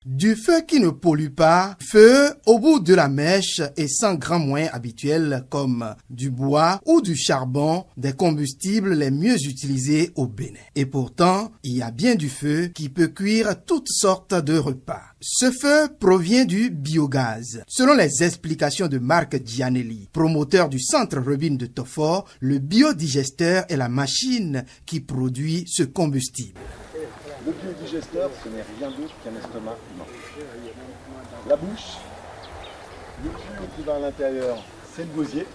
Du feu qui ne pollue pas, feu au bout de la mèche et sans grands moyens habituels comme du bois ou du charbon, des combustibles les mieux utilisés au Bénin. Et pourtant, il y a bien du feu qui peut cuire toutes sortes de repas. Ce feu provient du biogaz. Selon les explications de Marc Gianelli, promoteur du centre Robin de Tofor, le biodigesteur est la machine qui produit ce combustible. Le biodigesteur, ce n'est rien d'autre qu'un estomac humain. La bouche, le tuyau qui va à l'intérieur, c'est le gosier.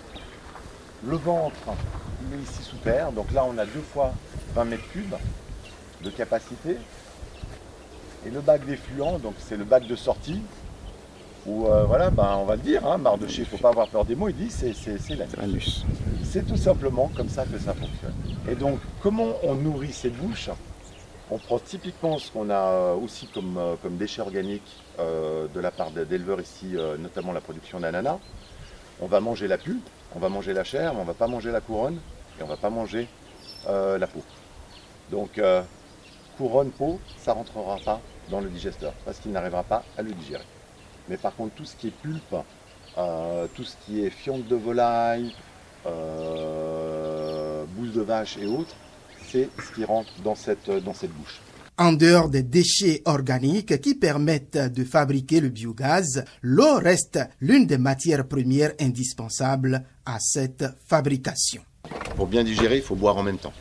Le ventre, il est ici sous terre. Donc là, on a 2 fois 20 mètres cubes de capacité. Et le bac d'effluent, donc c'est le bac de sortie, où voilà, on va le dire, hein, Mardoché, il ne faut pas avoir peur des mots, il dit c'est l'anus. C'est tout simplement comme ça que ça fonctionne. Et donc, comment on nourrit cette bouche ? On prend typiquement ce qu'on a aussi comme déchets organiques de la part d'éleveurs ici, notamment la production d'ananas. On va manger la pulpe, on va manger la chair, mais on ne va pas manger la couronne et on ne va pas manger la peau. Donc couronne, peau, ça ne rentrera pas dans le digesteur parce qu'il n'arrivera pas à le digérer. Mais par contre, tout ce qui est pulpe, tout ce qui est fiente de volaille, bouse de vache et autres, c'est ce qui rentre dans cette bouche. En dehors des déchets organiques qui permettent de fabriquer le biogaz, l'eau reste l'une des matières premières indispensables à cette fabrication. Pour bien digérer, il faut boire en même temps.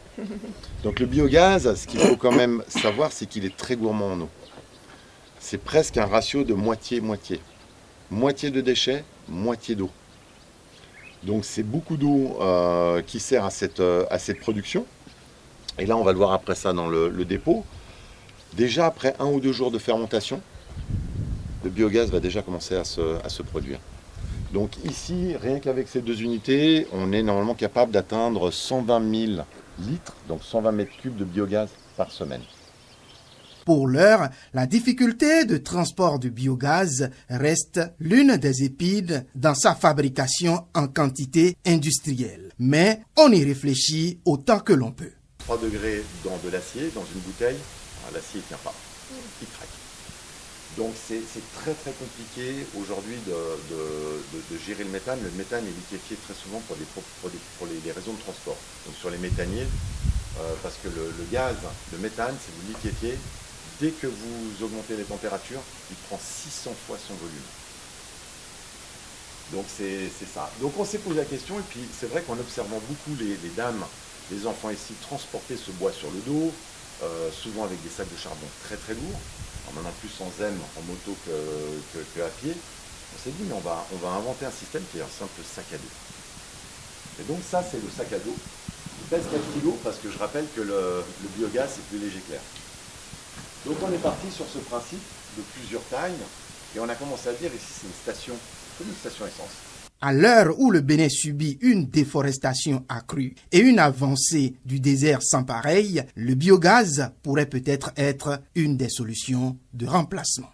Donc le biogaz, ce qu'il faut quand même savoir, c'est qu'il est très gourmand en eau. C'est presque un ratio de moitié-moitié. Moitié de déchets, moitié d'eau. Donc c'est beaucoup d'eau qui sert à cette production. Et là, on va le voir après ça dans le dépôt. Déjà, après 1 ou 2 jours de fermentation, le biogaz va déjà commencer à se produire. Donc ici, rien qu'avec ces 2 unités, on est normalement capable d'atteindre 120 000 litres, donc 120 mètres cubes de biogaz par semaine. Pour l'heure, la difficulté de transport du biogaz reste l'une des épines dans sa fabrication en quantité industrielle. Mais on y réfléchit autant que l'on peut. 3 degrés dans de l'acier, dans une bouteille, l'acier ne tient pas, il craque. Donc c'est très très compliqué aujourd'hui de gérer le méthane. Le méthane est liquéfié très souvent pour les raisons de transport. Donc sur les méthaniers, parce que le gaz, le méthane, si vous le liquéfiez, dès que vous augmentez les températures, il prend 600 fois son volume. Donc c'est ça. Donc on s'est posé la question et puis c'est vrai qu'en observant beaucoup les dames, les enfants ici transporter ce bois sur le dos, souvent avec des sacs de charbon très très lourds, maintenant plus en zème, en moto que à pied, on s'est dit mais on va inventer un système qui est un simple sac à dos. Et donc ça c'est le sac à dos, il pèse 4 kg parce que je rappelle que le biogaz c'est plus léger que l'air. Donc on est parti sur ce principe de plusieurs tailles et on a commencé à dire ici c'est une station, comme une station essence. À l'heure où le Bénin subit une déforestation accrue et une avancée du désert sans pareil, le biogaz pourrait peut-être être une des solutions de remplacement.